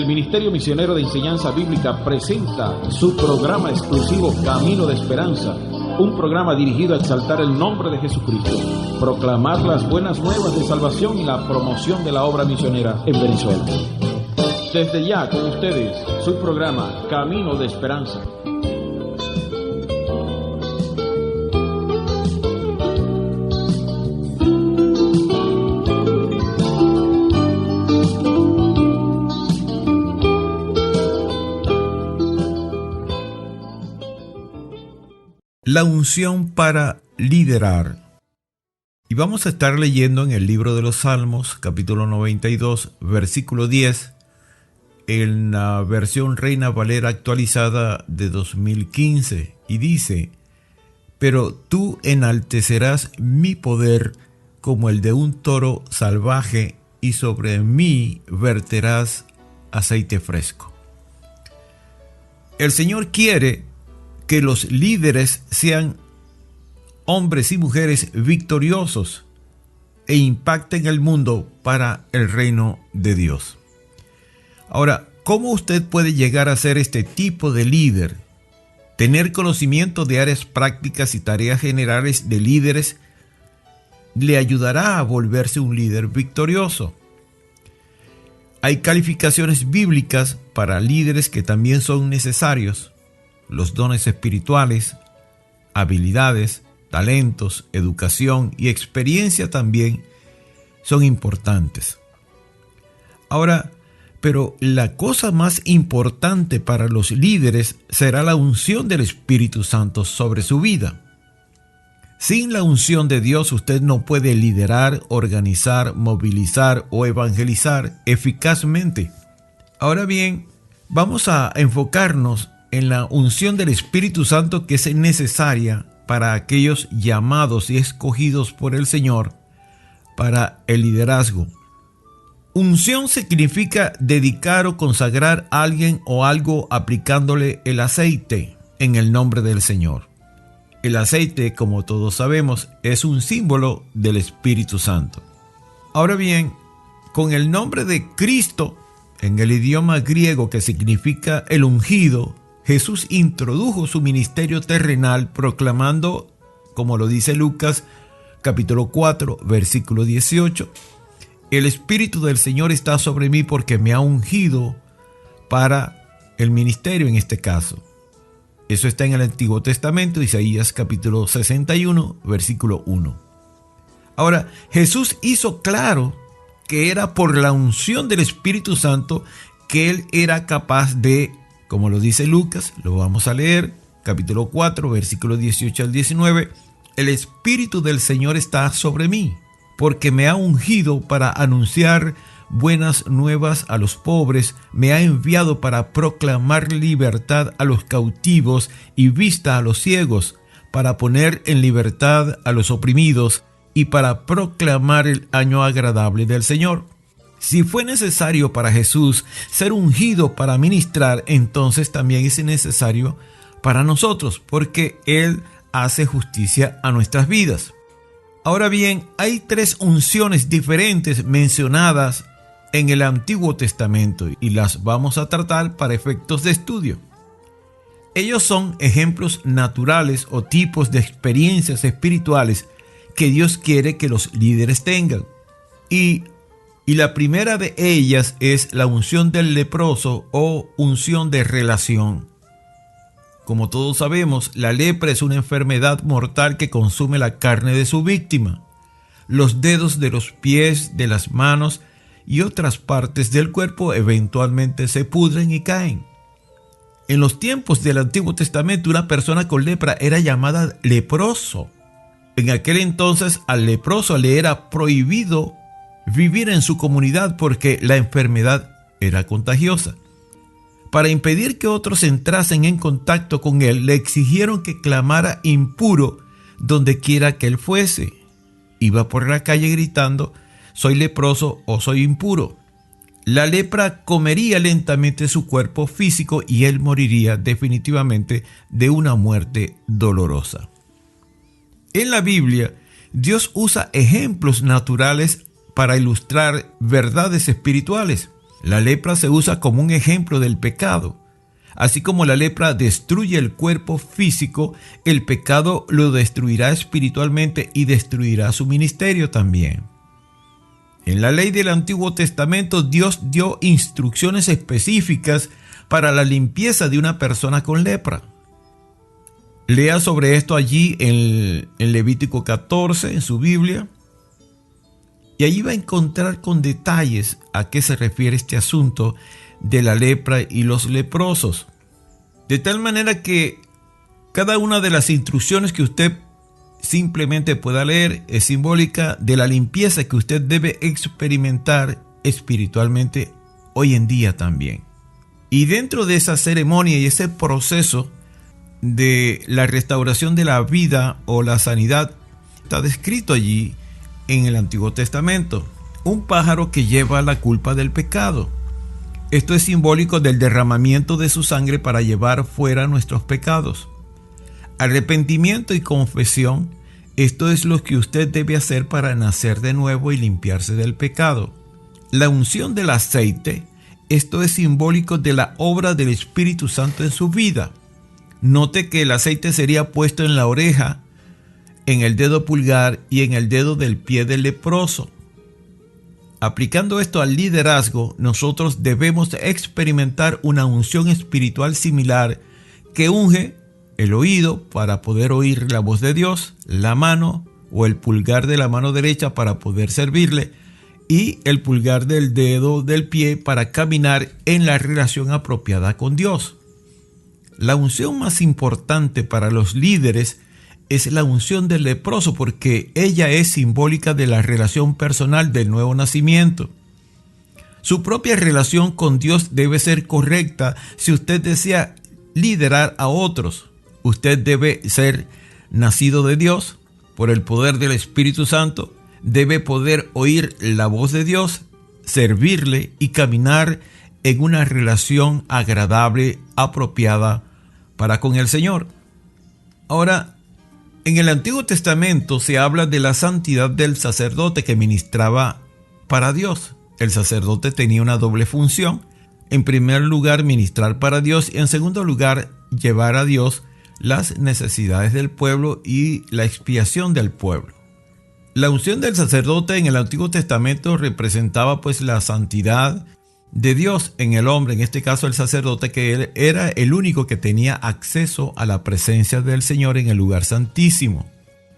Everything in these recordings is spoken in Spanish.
Ministerio Misionero de Enseñanza Bíblica presenta su programa exclusivo Camino de Esperanza, un programa dirigido a exaltar el nombre de Jesucristo, proclamar las buenas nuevas de salvación y la promoción de la obra misionera en Venezuela. Desde ya con ustedes, su programa Camino de Esperanza. La unción para liderar. Y vamos a estar leyendo en el libro de los Salmos, capítulo 92, versículo 10, en la versión Reina Valera actualizada de 2015, y dice: pero tú enaltecerás mi poder como el de un toro salvaje, y sobre mí verterás aceite fresco. El Señor quiere que los líderes sean hombres y mujeres victoriosos e impacten el mundo para el reino de Dios. Ahora, ¿cómo usted puede llegar a ser este tipo de líder? Tener conocimiento de áreas prácticas y tareas generales de líderes le ayudará a volverse un líder victorioso. Hay calificaciones bíblicas para líderes que también son necesarios. Los dones espirituales, habilidades, talentos, educación y experiencia también son importantes. Ahora, pero la cosa más importante para los líderes será la unción del Espíritu Santo sobre su vida. Sin la unción de Dios, usted no puede liderar, organizar, movilizar o evangelizar eficazmente. Ahora bien, vamos a enfocarnos en la unción del Espíritu Santo, que es necesaria para aquellos llamados y escogidos por el Señor para el liderazgo. Unción significa dedicar o consagrar a alguien o algo aplicándole el aceite en el nombre del Señor. El aceite, como todos sabemos, es un símbolo del Espíritu Santo. Ahora bien, con el nombre de Cristo, en el idioma griego que significa el ungido, Jesús introdujo su ministerio terrenal proclamando, como lo dice Lucas, capítulo 4, versículo 18, el Espíritu del Señor está sobre mí porque me ha ungido para el ministerio en este caso. Eso está en el Antiguo Testamento, Isaías capítulo 61, versículo 1. Ahora, Jesús hizo claro que era por la unción del Espíritu Santo que Él era capaz de, como lo dice Lucas, lo vamos a leer, capítulo 4, versículo 18 al 19. El Espíritu del Señor está sobre mí, porque me ha ungido para anunciar buenas nuevas a los pobres, me ha enviado para proclamar libertad a los cautivos y vista a los ciegos, para poner en libertad a los oprimidos y para proclamar el año agradable del Señor. Si fue necesario para Jesús ser ungido para ministrar, entonces también es necesario para nosotros, porque Él hace justicia a nuestras vidas. Ahora bien, hay tres unciones diferentes mencionadas en el Antiguo Testamento y las vamos a tratar para efectos de estudio. Ellos son ejemplos naturales o tipos de experiencias espirituales que Dios quiere que los líderes tengan. Y la primera de ellas es la unción del leproso o unción de relación. Como todos sabemos, la lepra es una enfermedad mortal que consume la carne de su víctima, los dedos de los pies, de las manos y otras partes del cuerpo eventualmente se pudren y caen. En los tiempos del Antiguo Testamento, una persona con lepra era llamada leproso. En aquel entonces, al leproso le era prohibido vivir en su comunidad porque la enfermedad era contagiosa. Para impedir que otros entrasen en contacto con él, le exigieron que clamara impuro donde quiera que él fuese. Iba por la calle gritando: soy leproso o soy impuro. La lepra comería lentamente su cuerpo físico y él moriría definitivamente de una muerte dolorosa. En la Biblia, Dios usa ejemplos naturales para ilustrar verdades espirituales. La lepra se usa como un ejemplo del pecado. Así como la lepra destruye el cuerpo físico, el pecado lo destruirá espiritualmente y destruirá su ministerio también. En la ley del Antiguo Testamento, Dios dio instrucciones específicas para la limpieza de una persona con lepra. Lea sobre esto allí en Levítico 14, en su Biblia. Y allí va a encontrar con detalles a qué se refiere este asunto de la lepra y los leprosos. De tal manera que cada una de las instrucciones que usted simplemente pueda leer es simbólica de la limpieza que usted debe experimentar espiritualmente hoy en día también. Y dentro de esa ceremonia y ese proceso de la restauración de la vida o la sanidad, está descrito allí en el Antiguo Testamento, un pájaro que lleva la culpa del pecado. Esto es simbólico del derramamiento de su sangre para llevar fuera nuestros pecados. Arrepentimiento y confesión, esto es lo que usted debe hacer para nacer de nuevo y limpiarse del pecado. La unción del aceite, esto es simbólico de la obra del Espíritu Santo en su vida. Note que el aceite sería puesto en la oreja, en el dedo pulgar y en el dedo del pie del leproso. Aplicando esto al liderazgo, nosotros debemos experimentar una unción espiritual similar que unge el oído para poder oír la voz de Dios, la mano o el pulgar de la mano derecha para poder servirle y el pulgar del dedo del pie para caminar en la relación apropiada con Dios. La unción más importante para los líderes es la unción del leproso porque ella es simbólica de la relación personal del nuevo nacimiento. Su propia relación con Dios debe ser correcta si usted desea liderar a otros. Usted debe ser nacido de Dios por el poder del Espíritu Santo, debe poder oír la voz de Dios, servirle y caminar en una relación agradable, apropiada para con el Señor. Ahora, en el Antiguo Testamento se habla de la santidad del sacerdote que ministraba para Dios. El sacerdote tenía una doble función. En primer lugar, ministrar para Dios y en segundo lugar, llevar a Dios las necesidades del pueblo y la expiación del pueblo. La unción del sacerdote en el Antiguo Testamento representaba pues la santidad de Dios en el hombre, en este caso el sacerdote, que él era el único que tenía acceso a la presencia del Señor en el lugar santísimo.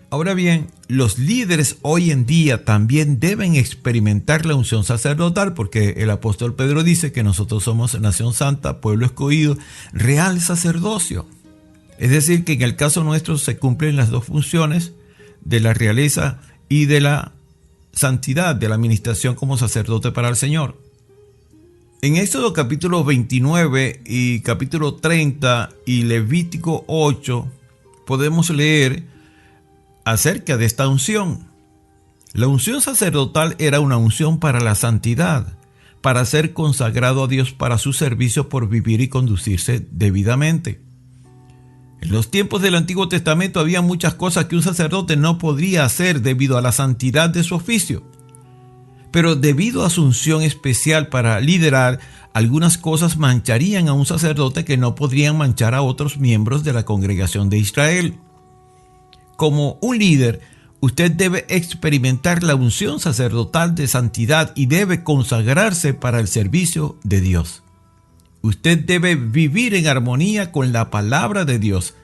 Ahora bien, los líderes hoy en día también deben experimentar la unción sacerdotal porque el apóstol Pedro dice que nosotros somos nación santa, pueblo escogido, real sacerdocio. Es decir, que en el caso nuestro se cumplen las dos funciones de la realeza y de la santidad, de la administración como sacerdote para el Señor. En Éxodo capítulo 29 y capítulo 30 y Levítico 8 podemos leer acerca de esta unción. La unción sacerdotal era una unción para la santidad, para ser consagrado a Dios para su servicio por vivir y conducirse debidamente. En los tiempos del Antiguo Testamento había muchas cosas que un sacerdote no podría hacer debido a la santidad de su oficio. Pero debido a su unción especial para liderar, algunas cosas mancharían a un sacerdote que no podrían manchar a otros miembros de la congregación de Israel. Como un líder, usted debe experimentar la unción sacerdotal de santidad y debe consagrarse para el servicio de Dios. Usted debe vivir en armonía con la palabra de Dios.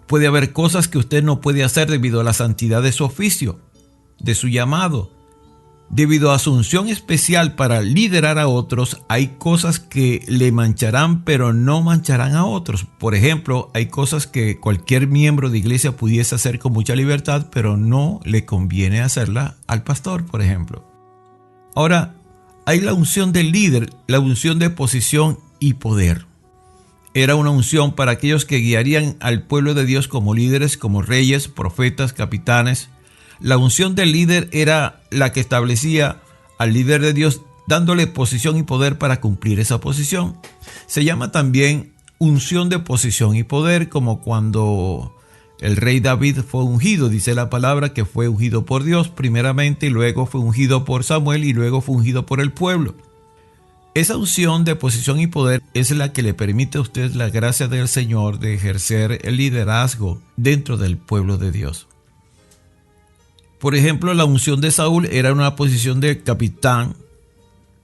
Puede haber cosas que usted no puede hacer debido a la santidad de su oficio, de su llamado. Debido a su unción especial para liderar a otros, hay cosas que le mancharán, pero no mancharán a otros. Por ejemplo, hay cosas que cualquier miembro de iglesia pudiese hacer con mucha libertad, pero no le conviene hacerla al pastor, por ejemplo. Ahora, hay la unción del líder, la unción de posición y poder. Era una unción para aquellos que guiarían al pueblo de Dios como líderes, como reyes, profetas, capitanes. La unción del líder era la que establecía al líder de Dios, dándole posición y poder para cumplir esa posición. Se llama también unción de posición y poder, como cuando el rey David fue ungido. Dice la palabra que fue ungido por Dios primeramente, y luego fue ungido por Samuel, y luego fue ungido por el pueblo. Esa unción de posición y poder es la que le permite a usted la gracia del Señor de ejercer el liderazgo dentro del pueblo de Dios. Por ejemplo, la unción de Saúl era una posición de capitán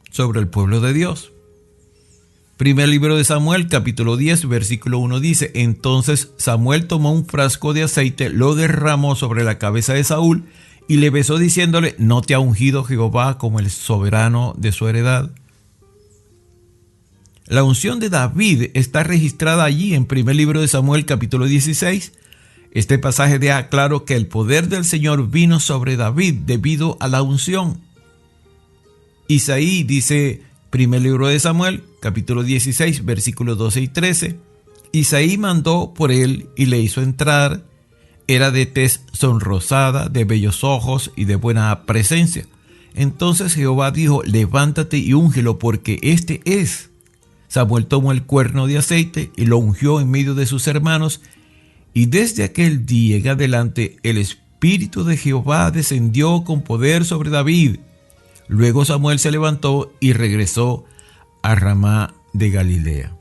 sobre el pueblo de Dios. Primer libro de Samuel, capítulo 10, versículo 1 dice: Entonces Samuel tomó un frasco de aceite, lo derramó sobre la cabeza de Saúl y le besó diciéndole: ¿No te ha ungido Jehová como el soberano de su heredad? La unción de David está registrada allí en primer libro de Samuel, capítulo 16. Este pasaje deja claro que el poder del Señor vino sobre David debido a la unción. Isaí dice, primer libro de Samuel, capítulo 16, versículos 12 y 13. Isaí mandó por él y le hizo entrar. Era de tez sonrosada, de bellos ojos y de buena presencia. Entonces Jehová dijo: levántate y úngelo, porque este es. Samuel tomó el cuerno de aceite y lo ungió en medio de sus hermanos. Y desde aquel día en adelante el Espíritu de Jehová descendió con poder sobre David. Luego Samuel se levantó y regresó a Ramá de Galilea.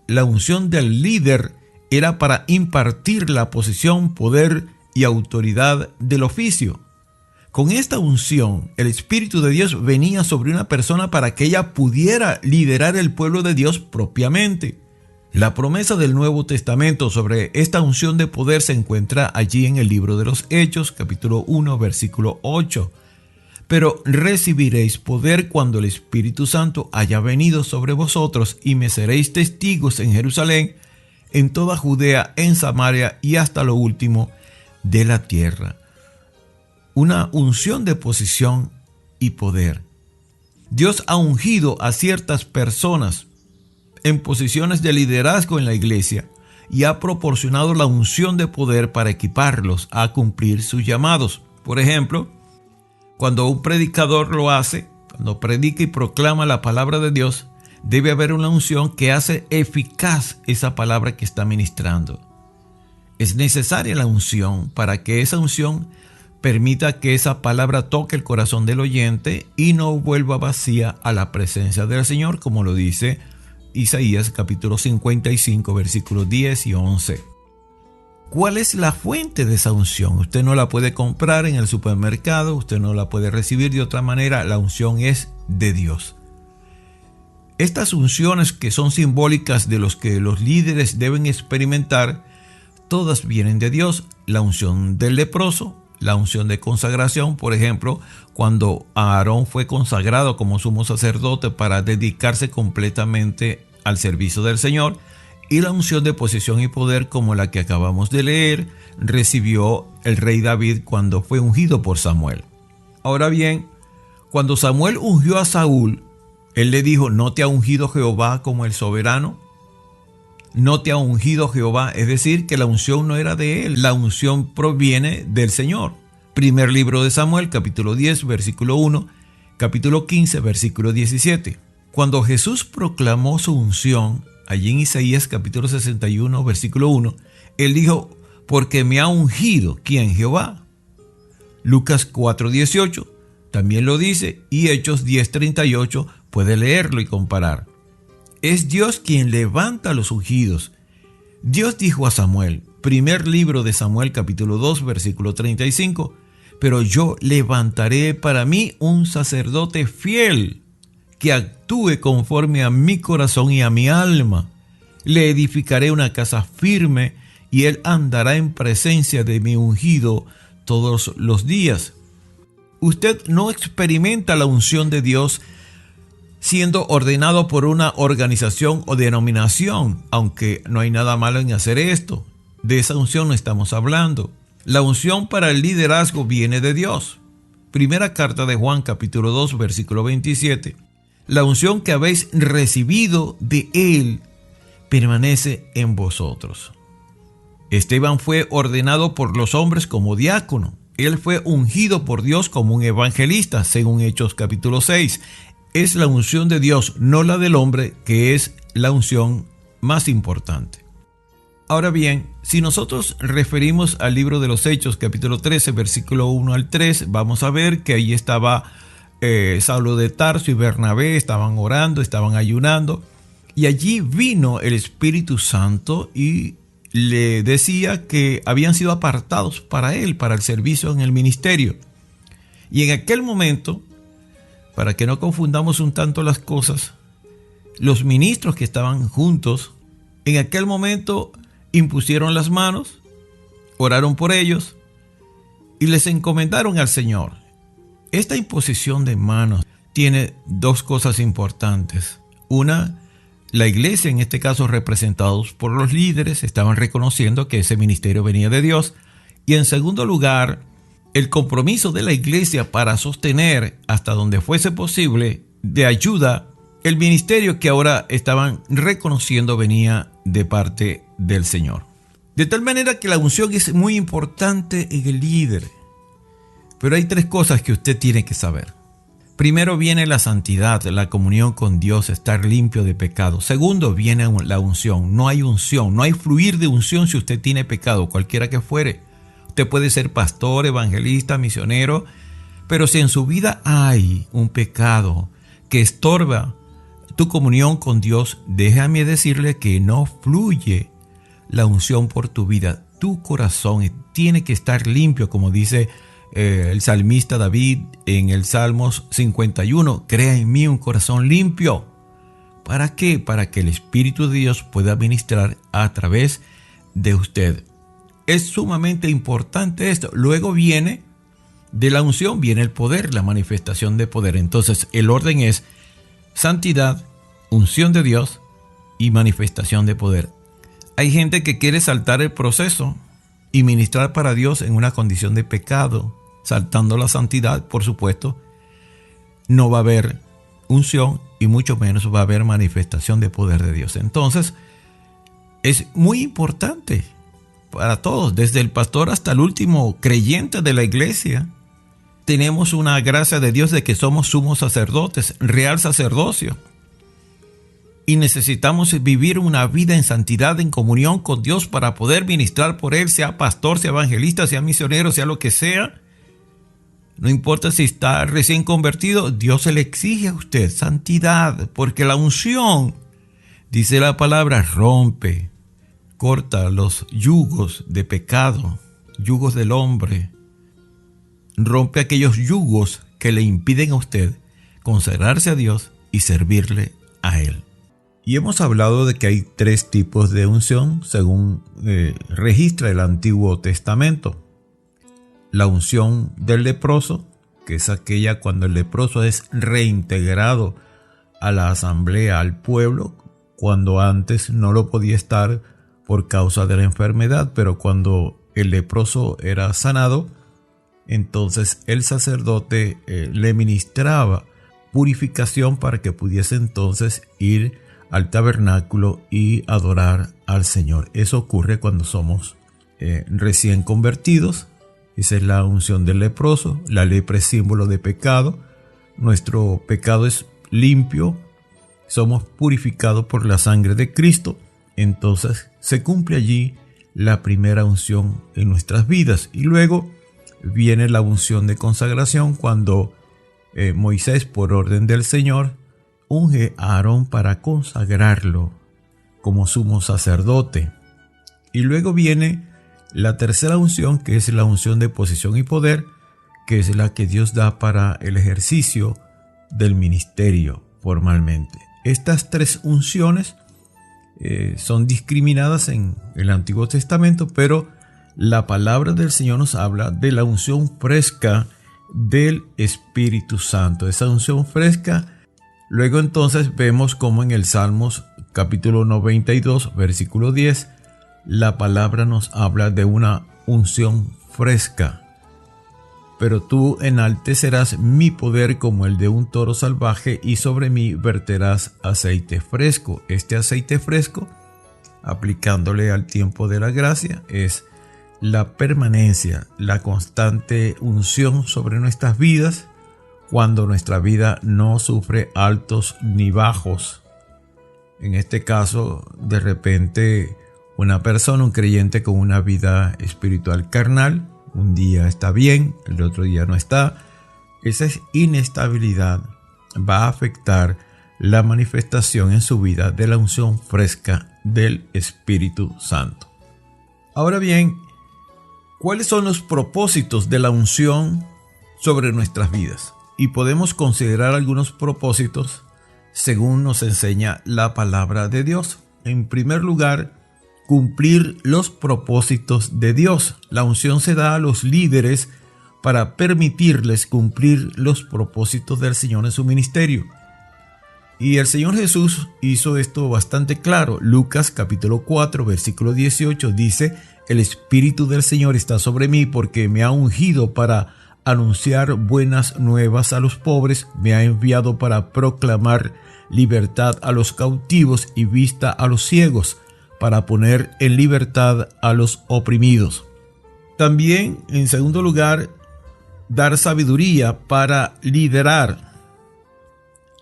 La unción del líder era para impartir la posición, poder y autoridad del oficio. Con esta unción, el Espíritu de Dios venía sobre una persona para que ella pudiera liderar el pueblo de Dios propiamente. La promesa del Nuevo Testamento sobre esta unción de poder se encuentra allí en el libro de los Hechos, capítulo 1, versículo 8. Pero recibiréis poder cuando el Espíritu Santo haya venido sobre vosotros, y me seréis testigos en Jerusalén, en toda Judea, en Samaria y hasta lo último de la tierra. Una unción de posición y poder. Dios ha ungido a ciertas personas en posiciones de liderazgo en la iglesia y ha proporcionado la unción de poder para equiparlos a cumplir sus llamados. Por ejemplo, cuando un predicador lo hace, cuando predica y proclama la palabra de Dios, debe haber una unción que hace eficaz esa palabra que está ministrando. Es necesaria la unción para que esa unción permita que esa palabra toque el corazón del oyente y no vuelva vacía a la presencia del Señor, como lo dice Isaías capítulo 55, versículos 10 y 11. ¿Cuál es la fuente de esa unción? Usted no la puede comprar en el supermercado, usted no la puede recibir de otra manera. La unción es de Dios. Estas unciones, que son simbólicas de los que los líderes deben experimentar, todas vienen de Dios. La unción del leproso, la unción de consagración, por ejemplo, cuando Aarón fue consagrado como sumo sacerdote para dedicarse completamente al servicio del Señor, y la unción de posición y poder, como la que acabamos de leer, recibió el rey David cuando fue ungido por Samuel. Ahora bien, cuando Samuel ungió a Saúl, él le dijo: ¿No te ha ungido Jehová como el soberano? No te ha ungido Jehová, es decir, que la unción no era de él, la unción proviene del Señor. Primer libro de Samuel, capítulo 10, versículo 1, capítulo 15, versículo 17. Cuando Jesús proclamó su unción, allí en Isaías capítulo 61, versículo 1, él dijo: porque me ha ungido, ¿quién? Jehová. Lucas 4, 18 también lo dice, y Hechos 10, 38 puede leerlo y comparar. Es Dios quien levanta a los ungidos. Dios dijo a Samuel, primer libro de Samuel capítulo 2 versículo 35, pero yo levantaré para mí un sacerdote fiel, que actúe conforme a mi corazón y a mi alma. Le edificaré una casa firme, y él andará en presencia de mi ungido todos los días. Usted no experimenta la unción de Dios siendo ordenado por una organización o denominación, aunque no hay nada malo en hacer esto. De esa unción no estamos hablando. La unción para el liderazgo viene de Dios. Primera carta de Juan, capítulo 2, versículo 27. La unción que habéis recibido de Él permanece en vosotros. Esteban fue ordenado por los hombres como diácono. Él fue ungido por Dios como un evangelista, según Hechos capítulo 6. Es la unción de Dios, no la del hombre, que es la unción más importante. Ahora bien, si nosotros referimos al libro de los Hechos, capítulo 13, versículo 1 al 3, vamos a ver que ahí estaba Saulo de Tarso y Bernabé estaban orando, estaban ayunando, y allí vino el Espíritu Santo y le decía que habían sido apartados para él, para el servicio en el ministerio. Y en aquel momento, para que no confundamos un tanto las cosas, los ministros que estaban juntos, en aquel momento impusieron las manos, oraron por ellos y les encomendaron al Señor. Esta imposición de manos tiene dos cosas importantes. Una, la iglesia, en este caso representados por los líderes, estaban reconociendo que ese ministerio venía de Dios. Y en segundo lugar, el compromiso de la iglesia para sostener hasta donde fuese posible de ayuda el ministerio que ahora estaban reconociendo venía de parte del Señor. De tal manera que la unción es muy importante en el líder. Pero hay tres cosas que usted tiene que saber. Primero viene la santidad, la comunión con Dios, estar limpio de pecado. Segundo viene la unción. No hay fluir de unción si usted tiene pecado, cualquiera que fuere. Usted puede ser pastor, evangelista, misionero, pero si en su vida hay un pecado que estorba tu comunión con Dios, déjame decirle que no fluye la unción por tu vida. Tu corazón tiene que estar limpio, como dice el salmista David en el Salmos 51. Crea en mí un corazón limpio. ¿Para qué? Para que el Espíritu de Dios pueda ministrar a través de usted. Es sumamente importante esto. Luego viene de la unción, viene el poder, la manifestación de poder. Entonces el orden es santidad, unción de Dios y manifestación de poder. Hay gente que quiere saltar el proceso y ministrar para Dios en una condición de pecado, saltando la santidad. Por supuesto, no va a haber unción y mucho menos va a haber manifestación de poder de Dios. Entonces, es muy importante para todos, desde el pastor hasta el último creyente de la iglesia. Tenemos una gracia de Dios de que somos sumos sacerdotes, real sacerdocio. Y necesitamos vivir una vida en santidad, en comunión con Dios para poder ministrar por Él, sea pastor, sea evangelista, sea misionero, sea lo que sea. No importa si está recién convertido, Dios se le exige a usted santidad, porque la unción, dice la palabra, rompe, corta los yugos de pecado, yugos del hombre. Rompe aquellos yugos que le impiden a usted consagrarse a Dios y servirle a Él. Y hemos hablado de que hay tres tipos de unción según registra el Antiguo Testamento. La unción del leproso, que es aquella cuando el leproso es reintegrado a la asamblea, al pueblo, cuando antes no lo podía estar por causa de la enfermedad, pero cuando el leproso era sanado, entonces el sacerdote le ministraba purificación para que pudiese entonces ir al tabernáculo y adorar al Señor. Eso ocurre cuando somos recién convertidos. Esa es la unción del leproso. La lepra es símbolo de pecado. Nuestro pecado es limpio. Somos purificados por la sangre de Cristo. Entonces se cumple allí la primera unción en nuestras vidas. Y luego viene la unción de consagración cuando Moisés, por orden del Señor, unge a Aarón para consagrarlo como sumo sacerdote. Y luego viene la tercera unción, que es la unción de posición y poder, que es la que Dios da para el ejercicio del ministerio formalmente. Estas tres unciones son discriminadas en el Antiguo Testamento, pero la palabra del Señor nos habla de la unción fresca del Espíritu Santo. Esa unción fresca. Luego entonces vemos como en el Salmos capítulo 92, versículo 10, la palabra nos habla de una unción fresca. Pero tú enaltecerás mi poder como el de un toro salvaje y sobre mí verterás aceite fresco. Este aceite fresco, aplicándole al tiempo de la gracia, es la permanencia, la constante unción sobre nuestras vidas, cuando nuestra vida no sufre altos ni bajos. En este caso, de repente, una persona, un creyente con una vida espiritual carnal, un día está bien, el otro día no está. esa inestabilidad va a afectar la manifestación en su vida de la unción fresca del Espíritu Santo. Ahora bien, ¿cuáles son los propósitos de la unción sobre nuestras vidas? Y podemos considerar algunos propósitos según nos enseña la palabra de Dios. En primer lugar, cumplir los propósitos de Dios. La unción se da a los líderes para permitirles cumplir los propósitos del Señor en su ministerio. Y el Señor Jesús hizo esto bastante claro. Lucas capítulo 4, versículo 18 dice: el Espíritu del Señor está sobre mí porque me ha ungido para anunciar buenas nuevas a los pobres, me ha enviado para proclamar libertad a los cautivos y vista a los ciegos, para poner en libertad a los oprimidos. También, en segundo lugar, dar sabiduría para liderar.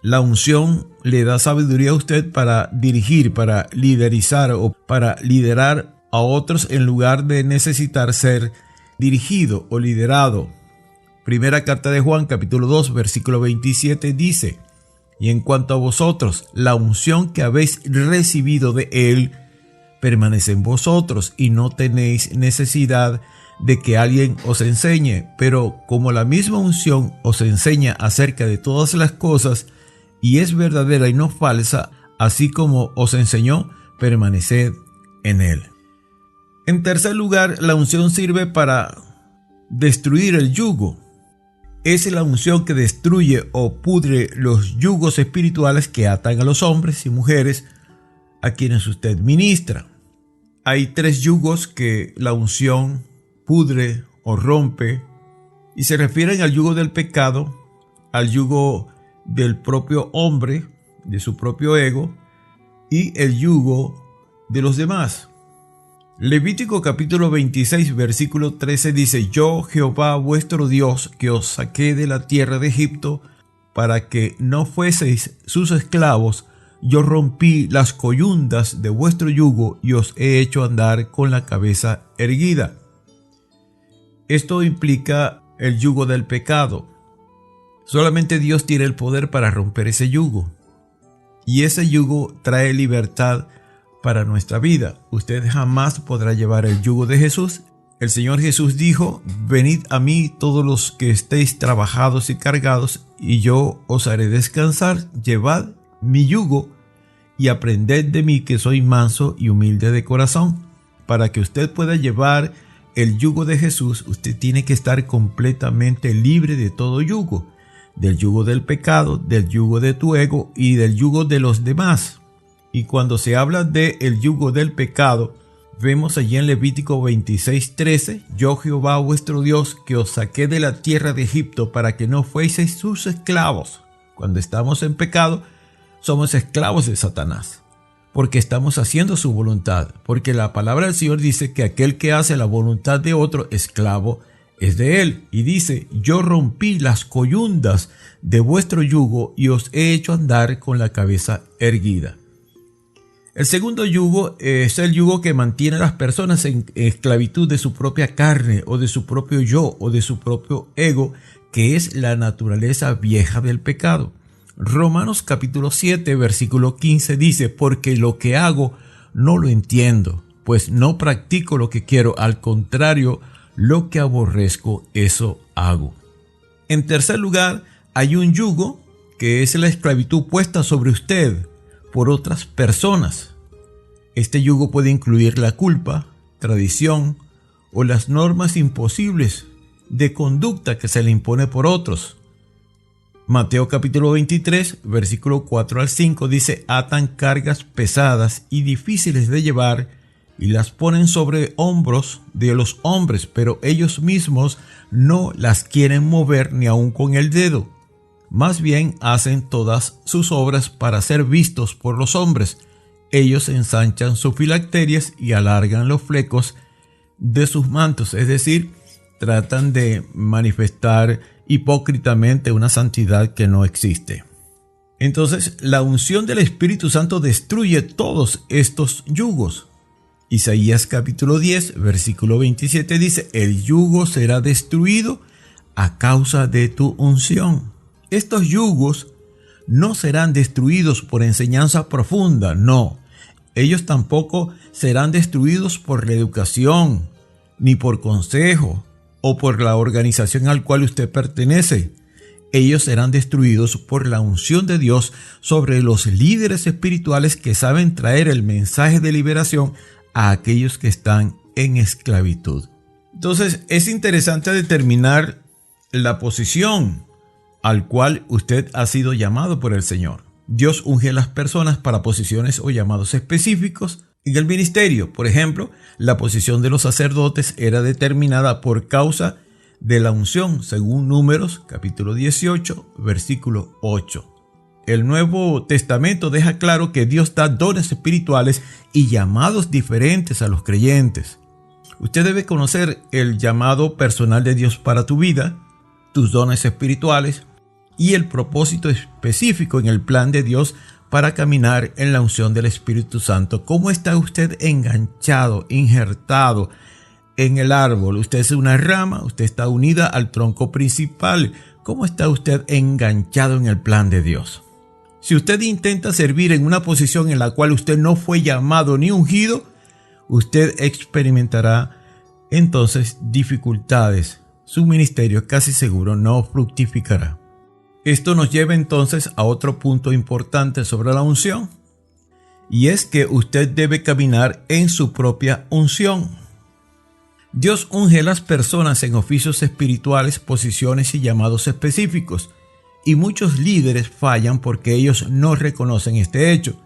La unción le da sabiduría a usted para dirigir, para liderizar o para liderar a otros en lugar de necesitar ser dirigido o liderado. Primera carta de Juan, capítulo 2, versículo 27 dice: y en cuanto a vosotros, la unción que habéis recibido de Él permanece en vosotros y no tenéis necesidad de que alguien os enseñe, pero como la misma unción os enseña acerca de todas las cosas y es verdadera y no falsa, así como os enseñó, permaneced en Él. En tercer lugar, la unción sirve para destruir el yugo. Es la unción que destruye o pudre los yugos espirituales que atan a los hombres y mujeres a quienes usted ministra. Hay 3 yugos que la unción pudre o rompe y se refieren al yugo del pecado, al yugo del propio hombre, de su propio ego, y el yugo de los demás. Levítico capítulo 26 versículo 13 dice: yo Jehová vuestro Dios que os saqué de la tierra de Egipto para que no fueseis sus esclavos, yo rompí las coyundas de vuestro yugo y os he hecho andar con la cabeza erguida. Esto implica el yugo del pecado. Solamente Dios tiene el poder para romper ese yugo. Y ese yugo trae libertad para nuestra vida. Usted jamás podrá llevar el yugo de Jesús. El Señor Jesús dijo: venid a mí todos los que estéis trabajados y cargados, y yo os haré descansar. Llevad mi yugo y aprended de mí, que soy manso y humilde de corazón. Para que usted pueda llevar el yugo de Jesús, usted tiene que estar completamente libre de todo yugo, del yugo del pecado, del yugo de tu ego y del yugo de los demás. Y cuando se habla de el yugo del pecado, vemos allí en Levítico 26:13: yo Jehová vuestro Dios que os saqué de la tierra de Egipto para que no fueseis sus esclavos. Cuando estamos en pecado, somos esclavos de Satanás, porque estamos haciendo su voluntad, porque la palabra del Señor dice que aquel que hace la voluntad de otro, esclavo es de él. Y dice: yo rompí las coyundas de vuestro yugo y os he hecho andar con la cabeza erguida. El segundo yugo es el yugo que mantiene a las personas en esclavitud de su propia carne o de su propio yo o de su propio ego, que es la naturaleza vieja del pecado. Romanos capítulo 7 versículo 15 dice: porque lo que hago no lo entiendo, pues no practico lo que quiero, al contrario, lo que aborrezco, eso hago. En tercer lugar, hay un yugo que es la esclavitud puesta sobre usted por otras personas. Este yugo puede incluir la culpa, tradición o las normas imposibles de conducta que se le impone por otros. Mateo capítulo 23, versículo 4 al 5 dice: atan cargas pesadas y difíciles de llevar y las ponen sobre hombros de los hombres, pero ellos mismos no las quieren mover ni aun con el dedo. Más bien hacen todas sus obras para ser vistos por los hombres. Ellos ensanchan sus filacterias y alargan los flecos de sus mantos, es decir, tratan de manifestar hipócritamente una santidad que no existe. Entonces, la unción del Espíritu Santo destruye todos estos yugos. Isaías capítulo 10, versículo 27 dice: el yugo será destruido a causa de tu unción. Estos yugos no serán destruidos por enseñanza profunda, no. Ellos tampoco serán destruidos por la educación, ni por consejo, o por la organización al cual usted pertenece. Ellos serán destruidos por la unción de Dios sobre los líderes espirituales que saben traer el mensaje de liberación a aquellos que están en esclavitud. Entonces, es interesante determinar la posición al cual usted ha sido llamado por el Señor. Dios unge a las personas para posiciones o llamados específicos en el ministerio. Por ejemplo, la posición de los sacerdotes era determinada por causa de la unción, según Números, capítulo 18, versículo 8. El Nuevo Testamento deja claro que Dios da dones espirituales y llamados diferentes a los creyentes. Usted debe conocer el llamado personal de Dios para tu vida, tus dones espirituales y el propósito específico en el plan de Dios para caminar en la unción del Espíritu Santo. ¿Cómo está usted enganchado, injertado en el árbol? Usted es una rama, usted está unida al tronco principal. ¿Cómo está usted enganchado en el plan de Dios? Si usted intenta servir en una posición en la cual usted no fue llamado ni ungido, usted experimentará entonces dificultades. Su ministerio casi seguro no fructificará. Esto nos lleva entonces a otro punto importante sobre la unción, y es que usted debe caminar en su propia unción. Dios unge a las personas en oficios espirituales, posiciones y llamados específicos, y muchos líderes fallan porque ellos no reconocen este hecho.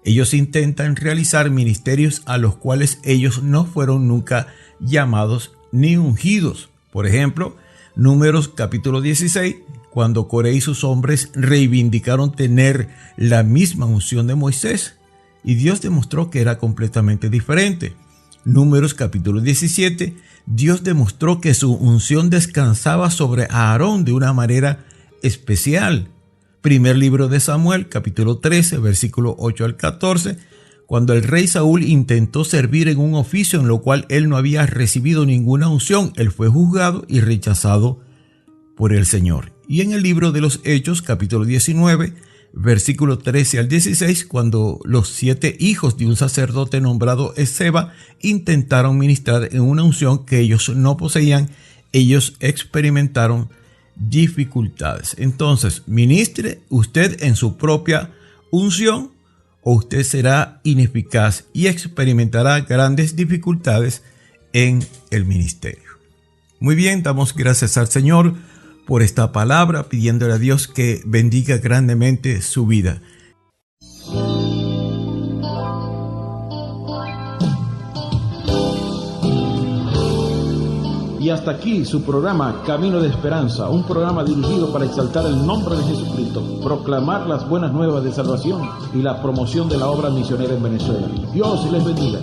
Ellos intentan realizar ministerios a los cuales ellos no fueron nunca llamados ni ungidos. Por ejemplo, Números capítulo 16, cuando Coré y sus hombres reivindicaron tener la misma unción de Moisés, y Dios demostró que era completamente diferente. Números capítulo 17, Dios demostró que su unción descansaba sobre Aarón de una manera especial. Primer libro de Samuel, capítulo 13, versículo 8 al 14, cuando el rey Saúl intentó servir en un oficio en lo cual él no había recibido ninguna unción, él fue juzgado y rechazado por el Señor. Y en el libro de los Hechos, capítulo 19, versículo 13 al 16, cuando los 7 hijos de un sacerdote nombrado Esceva intentaron ministrar en una unción que ellos no poseían, ellos experimentaron dificultades. Entonces, ministre usted en su propia unción o usted será ineficaz y experimentará grandes dificultades en el ministerio. Muy bien, damos gracias al Señor por esta palabra, pidiéndole a Dios que bendiga grandemente su vida. Y hasta aquí su programa Camino de Esperanza, un programa dirigido para exaltar el nombre de Jesucristo, proclamar las buenas nuevas de salvación y la promoción de la obra misionera en Venezuela. Dios les bendiga.